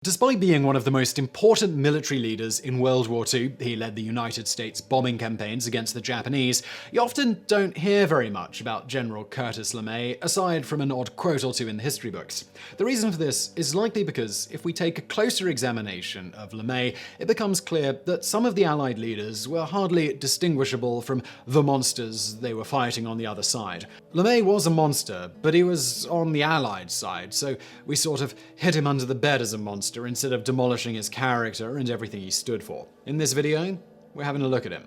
Despite being one of the most important military leaders in World War II, he led the United States bombing campaigns against the Japanese, you often don't hear very much about General Curtis LeMay, aside from an odd quote or two in the history books. The reason for this is likely because if we take a closer examination of LeMay, it becomes clear that some of the Allied leaders were hardly distinguishable from the monsters they were fighting on the other side. LeMay was a monster, but he was on the Allied side, so we sort of hid him under the bed as a monster instead of demolishing his character and everything he stood for. In this video, we're having a look at him.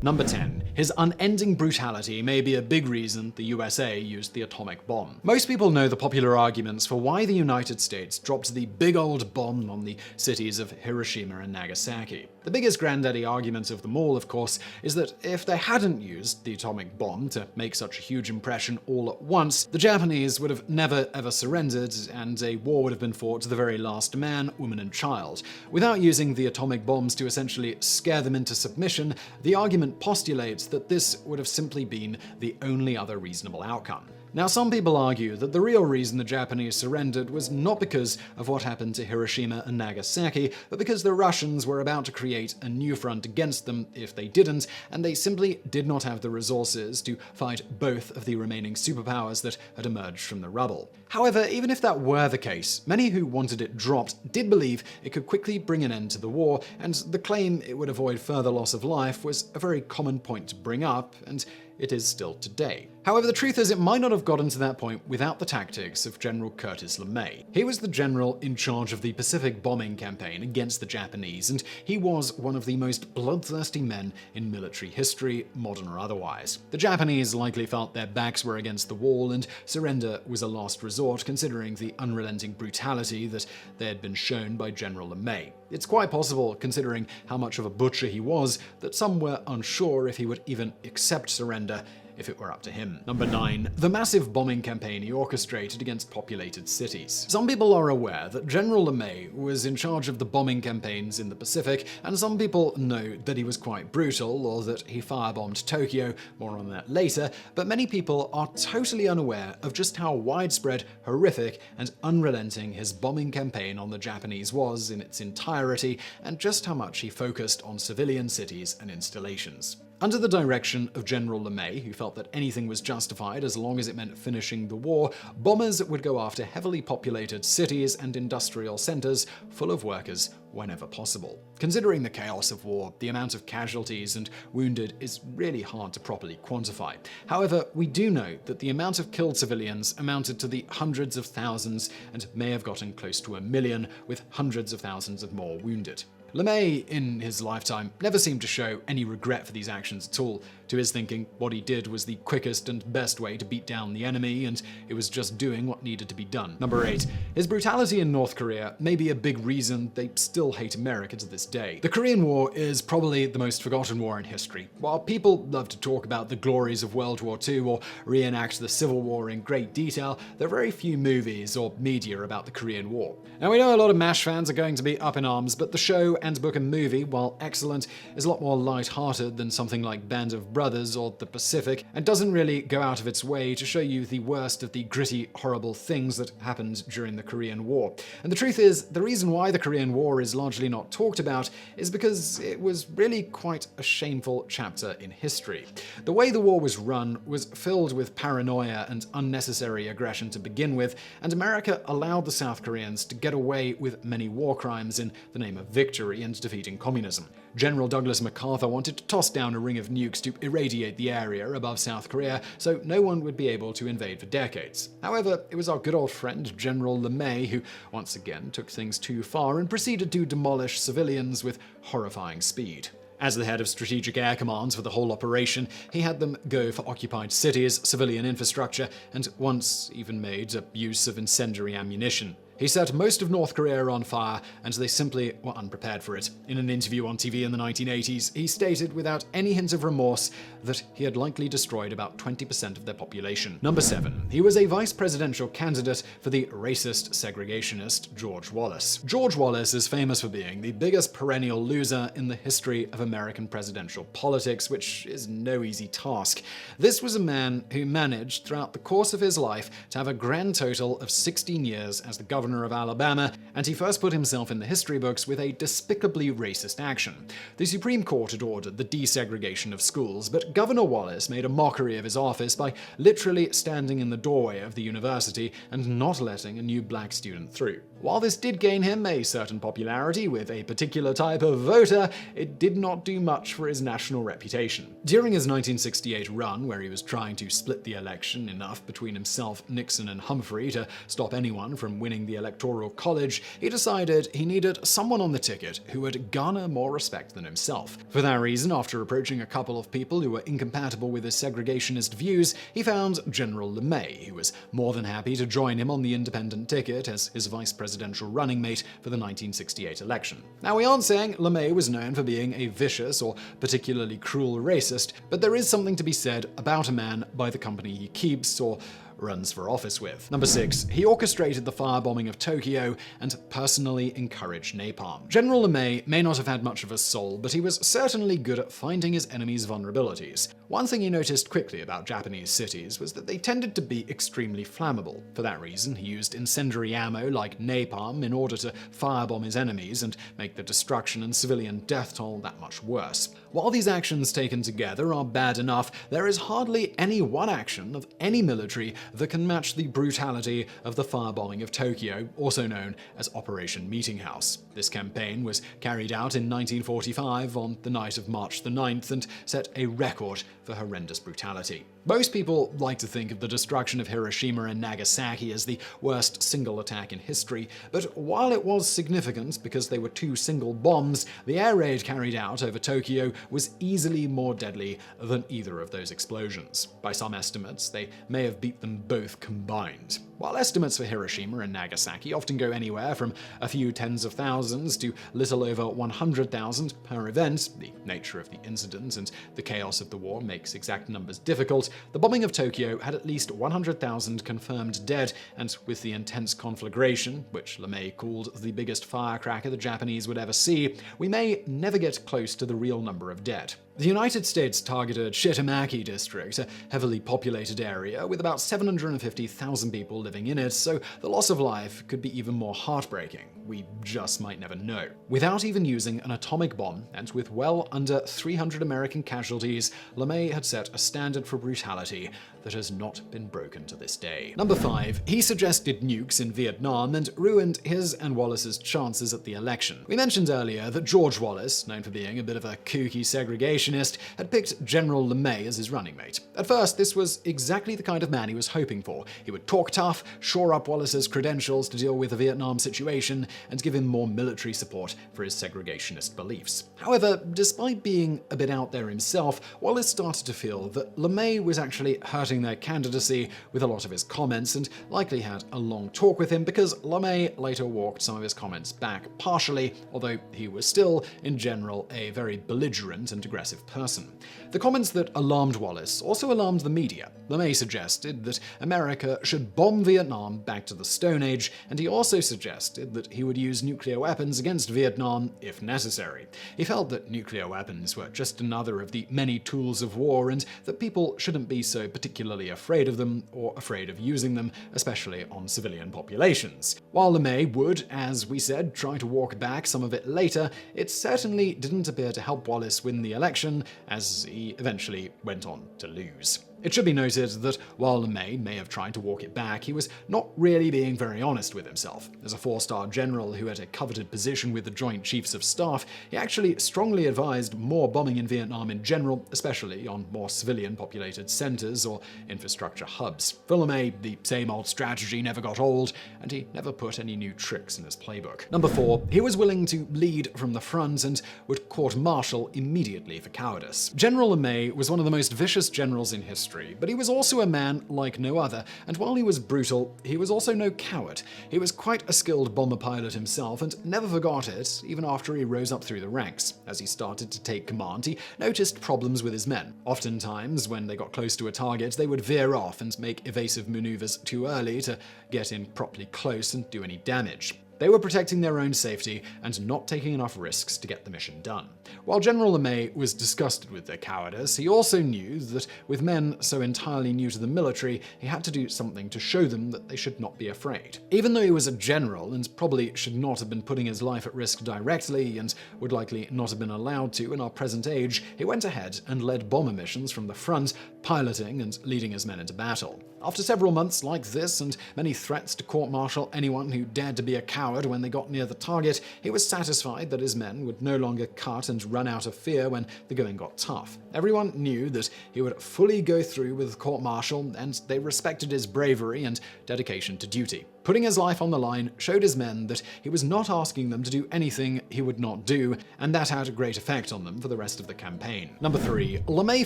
Number 10. His unending brutality may be a big reason the USA used the atomic bomb. Most people know the popular arguments for why the United States dropped the big old bomb on the cities of Hiroshima and Nagasaki. The biggest granddaddy argument of them all, of course, is that if they hadn't used the atomic bomb to make such a huge impression all at once, the Japanese would have never ever surrendered and a war would have been fought to the very last man, woman and child. Without using the atomic bombs to essentially scare them into submission, the argument postulates that this would have simply been the only other reasonable outcome. Now, some people argue that the real reason the Japanese surrendered was not because of what happened to Hiroshima and Nagasaki, but because the Russians were about to create a new front against them if they didn't, and they simply did not have the resources to fight both of the remaining superpowers that had emerged from the rubble. However, even if that were the case, many who wanted it dropped did believe it could quickly bring an end to the war, and the claim it would avoid further loss of life was a very common point to bring up, and it is still today. However, the truth is it might not have gotten to that point without the tactics of General Curtis LeMay. He was the general in charge of the Pacific bombing campaign against the Japanese, and he was one of the most bloodthirsty men in military history, modern or otherwise. The Japanese likely felt their backs were against the wall, and surrender was a last resort considering the unrelenting brutality that they had been shown by General LeMay. It's quite possible, considering how much of a butcher he was, that some were unsure if he would even accept surrender if it were up to him. Number 9. The massive bombing campaign he orchestrated against populated cities. Some people are aware that General LeMay was in charge of the bombing campaigns in the Pacific, and some people know that he was quite brutal or that he firebombed Tokyo, more on that later, but many people are totally unaware of just how widespread, horrific, and unrelenting his bombing campaign on the Japanese was in its entirety, and just how much he focused on civilian cities and installations. Under the direction of General LeMay, who felt that anything was justified as long as it meant finishing the war, bombers would go after heavily populated cities and industrial centers full of workers whenever possible. Considering the chaos of war, the amount of casualties and wounded is really hard to properly quantify. However, we do know that the amount of killed civilians amounted to the hundreds of thousands and may have gotten close to 1 million, with hundreds of thousands of more wounded. LeMay, in his lifetime, never seemed to show any regret for these actions at all. To his thinking, what he did was the quickest and best way to beat down the enemy, and it was just doing what needed to be done. Number 8. His brutality in North Korea may be a big reason they still hate America to this day. The Korean War is probably the most forgotten war in history. While people love to talk about the glories of World War II or reenact the Civil War in great detail, there are very few movies or media about the Korean War. Now, we know a lot of MASH fans are going to be up in arms, but the show and book and movie, while excellent, is a lot more light-hearted than something like Band of Brothers or The Pacific, and doesn't really go out of its way to show you the worst of the gritty, horrible things that happened during the Korean War. And the truth is, the reason why the Korean War is largely not talked about is because it was really quite a shameful chapter in history. The way the war was run was filled with paranoia and unnecessary aggression to begin with, and America allowed the South Koreans to get away with many war crimes in the name of victory and defeating communism. General Douglas MacArthur wanted to toss down a ring of nukes to irradiate the area above South Korea so no one would be able to invade for decades. However, it was our good old friend General LeMay who once again took things too far and proceeded to demolish civilians with horrifying speed. As the head of Strategic Air Commands for the whole operation, he had them go for occupied cities, civilian infrastructure, and once even made use of incendiary ammunition. He set most of North Korea on fire, and they simply were unprepared for it. In an interview on TV in the 1980s, he stated without any hint of remorse that he had likely destroyed about 20% of their population. Number 7. He was a vice presidential candidate for the racist segregationist George Wallace. George Wallace is famous for being the biggest perennial loser in the history of American presidential politics, which is no easy task. This was a man who managed, throughout the course of his life, to have a grand total of 16 years as the governor of Alabama, and he first put himself in the history books with a despicably racist action. The Supreme Court had ordered the desegregation of schools, but Governor Wallace made a mockery of his office by literally standing in the doorway of the university and not letting a new black student through. While this did gain him a certain popularity with a particular type of voter, it did not do much for his national reputation. During his 1968 run, where he was trying to split the election enough between himself, Nixon, and Humphrey to stop anyone from winning the Electoral College, he decided he needed someone on the ticket who would garner more respect than himself. For that reason, after approaching a couple of people who were incompatible with his segregationist views, he found General LeMay, who was more than happy to join him on the independent ticket as his vice presidential running mate for the 1968 election. Now, we aren't saying LeMay was known for being a vicious or particularly cruel racist, but there is something to be said about a man by the company he keeps or runs for office with. Number 6. He orchestrated the firebombing of Tokyo and personally encouraged napalm. General LeMay may not have had much of a soul, but he was certainly good at finding his enemies' vulnerabilities. One thing he noticed quickly about Japanese cities was that they tended to be extremely flammable. For that reason, he used incendiary ammo like napalm in order to firebomb his enemies and make the destruction and civilian death toll that much worse. While these actions taken together are bad enough, there is hardly any one action of any military that can match the brutality of the firebombing of Tokyo, also known as Operation Meeting House. This campaign was carried out in 1945 on the night of March the 9th and set a record for horrendous brutality. Most people like to think of the destruction of Hiroshima and Nagasaki as the worst single attack in history, but while it was significant because they were two single bombs, the air raid carried out over Tokyo was easily more deadly than either of those explosions. By some estimates, they may have beat them both combined. While estimates for Hiroshima and Nagasaki often go anywhere from a few tens of thousands to little over 100,000 per event, the nature of the incident and the chaos of the war makes exact numbers difficult, the bombing of Tokyo had at least 100,000 confirmed dead, and with the intense conflagration, which LeMay called the biggest firecracker the Japanese would ever see, we may never get close to the real number of dead. The United States targeted Shitamaki district, a heavily populated area with about 750,000 people living in it, so the loss of life could be even more heartbreaking. We just might never know. Without even using an atomic bomb, and with well under 300 American casualties, LeMay had set a standard for brutality that has not been broken to this day. Number 5. He suggested nukes in Vietnam and ruined his and Wallace's chances at the election. We mentioned earlier that George Wallace, known for being a bit of a kooky segregationist, had picked General LeMay as his running mate. At first, this was exactly the kind of man he was hoping for. He would talk tough, shore up Wallace's credentials to deal with the Vietnam situation, and give him more military support for his segregationist beliefs. However, despite being a bit out there himself, Wallace started to feel that LeMay was actually hurting their candidacy with a lot of his comments, and likely had a long talk with him because LeMay later walked some of his comments back partially, although he was still, in general, a very belligerent and aggressive person. The comments that alarmed Wallace also alarmed the media. LeMay suggested that America should bomb Vietnam back to the Stone Age, and he also suggested that he would use nuclear weapons against Vietnam if necessary. He felt that nuclear weapons were just another of the many tools of war, and that people shouldn't be so particularly afraid of them or afraid of using them, especially on civilian populations. While LeMay would, as we said, try to walk back some of it later, it certainly didn't appear to help Wallace win the election, as he eventually went on to lose. It should be noted that while LeMay may have tried to walk it back, he was not really being very honest with himself. As a 4-star general who had a coveted position with the Joint Chiefs of Staff, he actually strongly advised more bombing in Vietnam in general, especially on more civilian-populated centers or infrastructure hubs. For LeMay, the same old strategy never got old, and he never put any new tricks in his playbook. Number 4. He was willing to lead from the front and would court-martial immediately for cowardice. General LeMay was one of the most vicious generals in history, history, but he was also a man like no other, and while he was brutal, he was also no coward. He was quite a skilled bomber pilot himself and never forgot it, even after he rose up through the ranks. As he started to take command, he noticed problems with his men. Oftentimes, when they got close to a target, they would veer off and make evasive maneuvers too early to get in properly close and do any damage. They were protecting their own safety and not taking enough risks to get the mission done. While General LeMay was disgusted with their cowardice, he also knew that with men so entirely new to the military, he had to do something to show them that they should not be afraid. Even though he was a general and probably should not have been putting his life at risk directly and would likely not have been allowed to in our present age, he went ahead and led bomber missions from the front, piloting and leading his men into battle. After several months like this and many threats to court-martial anyone who dared to be a coward when they got near the target, he was satisfied that his men would no longer cut and run out of fear when the going got tough. Everyone knew that he would fully go through with court-martial, and they respected his bravery and dedication to duty. Putting his life on the line showed his men that he was not asking them to do anything he would not do, and that had a great effect on them for the rest of the campaign. Number 3. LeMay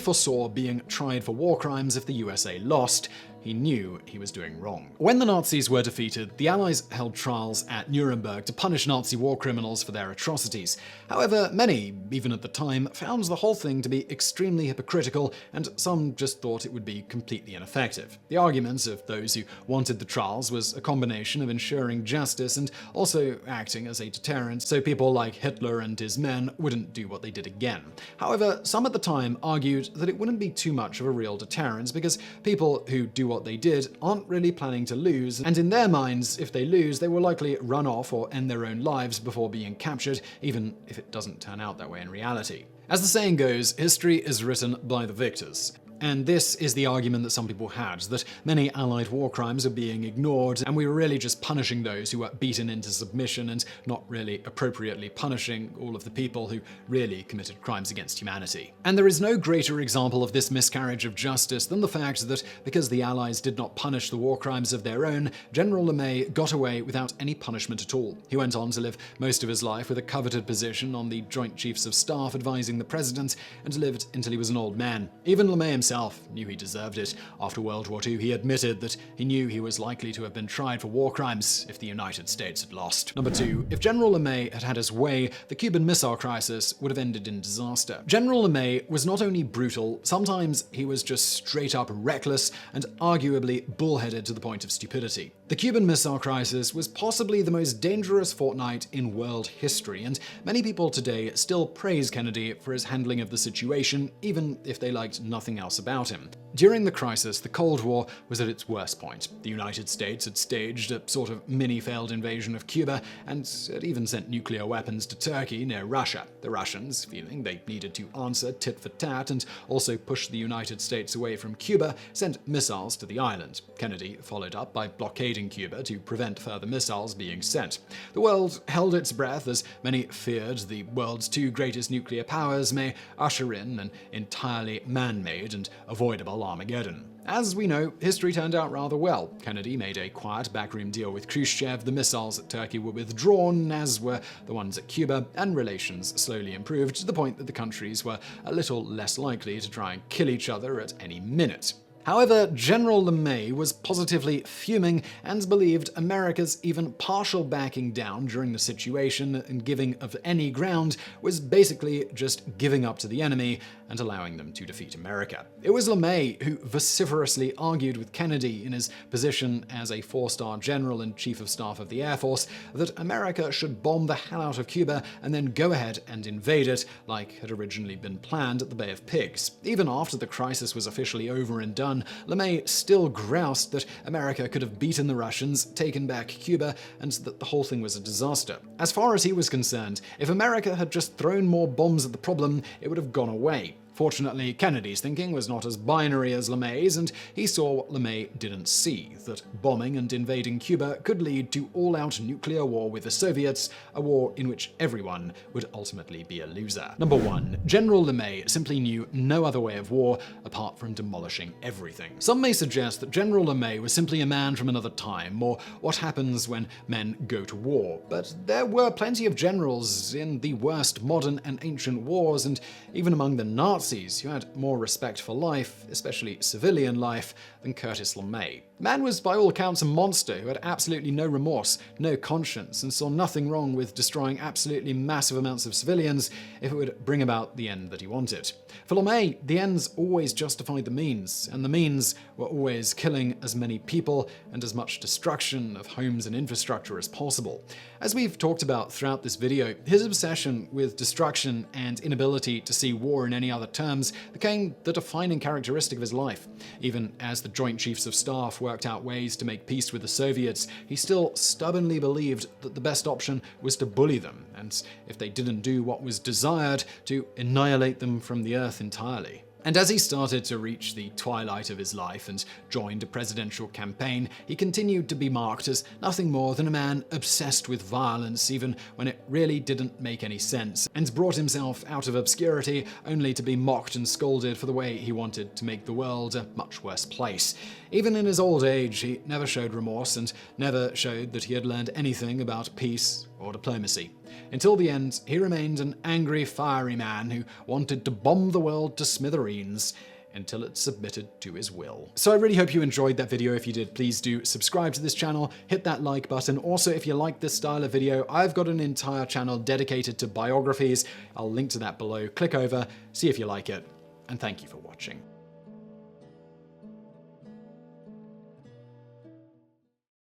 foresaw being tried for war crimes if the USA lost. He knew he was doing wrong. When the Nazis were defeated, the Allies held trials at Nuremberg to punish Nazi war criminals for their atrocities. However, many, even at the time, found the whole thing to be extremely hypocritical, and some just thought it would be completely ineffective. The argument of those who wanted the trials was a combination of ensuring justice and also acting as a deterrent, so people like Hitler and his men wouldn't do what they did again. However, some at the time argued that it wouldn't be too much of a real deterrent because people who do what they did aren't really planning to lose, and in their minds, if they lose, they will likely run off or end their own lives before being captured, even if it doesn't turn out that way in reality. As the saying goes, history is written by the victors. And this is the argument that some people had, that many Allied war crimes are being ignored, and we were really just punishing those who were beaten into submission and not really appropriately punishing all of the people who really committed crimes against humanity. And there is no greater example of this miscarriage of justice than the fact that because the Allies did not punish the war crimes of their own, General LeMay got away without any punishment at all. He went on to live most of his life with a coveted position on the Joint Chiefs of Staff advising the president, and lived until he was an old man. Even LeMay himself knew he deserved it. After World War II, he admitted that he knew he was likely to have been tried for war crimes if the United States had lost. Number 2. If General LeMay had had his way, the Cuban Missile Crisis would have ended in disaster. General LeMay was not only brutal, sometimes he was just straight up reckless and arguably bullheaded to the point of stupidity. The Cuban Missile Crisis was possibly the most dangerous fortnight in world history, and many people today still praise Kennedy for his handling of the situation, even if they liked nothing else about him. During the crisis, the Cold War was at its worst point. The United States had staged a sort of mini-failed invasion of Cuba and had even sent nuclear weapons to Turkey near Russia. The Russians, feeling they needed to answer tit for tat and also push the United States away from Cuba, sent missiles to the island. Kennedy followed up by blockading Cuba to prevent further missiles being sent. The world held its breath as many feared the world's two greatest nuclear powers may usher in an entirely man-made and avoidable Armageddon. As we know, history turned out rather well. Kennedy made a quiet backroom deal with Khrushchev, the missiles at Turkey were withdrawn, as were the ones at Cuba, and relations slowly improved to the point that the countries were a little less likely to try and kill each other at any minute. However, General LeMay was positively fuming and believed America's even partial backing down during the situation and giving of any ground was basically just giving up to the enemy and allowing them to defeat America. It was LeMay who vociferously argued with Kennedy in his position as a four-star general and chief of staff of the Air Force that America should bomb the hell out of Cuba and then go ahead and invade it like had originally been planned at the Bay of Pigs. Even after the crisis was officially over and done, LeMay still groused that America could have beaten the Russians, taken back Cuba, and that the whole thing was a disaster. As far as he was concerned, if America had just thrown more bombs at the problem, it would have gone away. Fortunately, Kennedy's thinking was not as binary as LeMay's, and he saw what LeMay didn't see, that bombing and invading Cuba could lead to all-out nuclear war with the Soviets, a war in which everyone would ultimately be a loser. Number 1. General LeMay simply knew no other way of war apart from demolishing everything. Some may suggest that General LeMay was simply a man from another time, or what happens when men go to war, but there were plenty of generals in the worst modern and ancient wars, and even among the Nazis, Nazis who had more respect for life, especially civilian life, than Curtis LeMay. The man was by all accounts a monster who had absolutely no remorse, no conscience, and saw nothing wrong with destroying absolutely massive amounts of civilians if it would bring about the end that he wanted. For LeMay, the ends always justified the means, and the means were always killing as many people and as much destruction of homes and infrastructure as possible. As we've talked about throughout this video, his obsession with destruction and inability to see war in any other terms became the defining characteristic of his life. Even as the Joint Chiefs of Staff worked out ways to make peace with the Soviets, he still stubbornly believed that the best option was to bully them, and if they didn't do what was desired, to annihilate them from the earth entirely. And as he started to reach the twilight of his life and joined a presidential campaign, he continued to be marked as nothing more than a man obsessed with violence, even when it really didn't make any sense, and brought himself out of obscurity only to be mocked and scolded for the way he wanted to make the world a much worse place. Even in his old age, he never showed remorse and never showed that he had learned anything about peace or diplomacy. Until the end, he remained an angry, fiery man who wanted to bomb the world to smithereens until it submitted to his will. So I really hope you enjoyed that video. If you did, please do subscribe to this channel, hit that like button. Also, if you like this style of video, I've got an entire channel dedicated to biographies. I'll link to that below. Click over, see if you like it, and thank you for watching.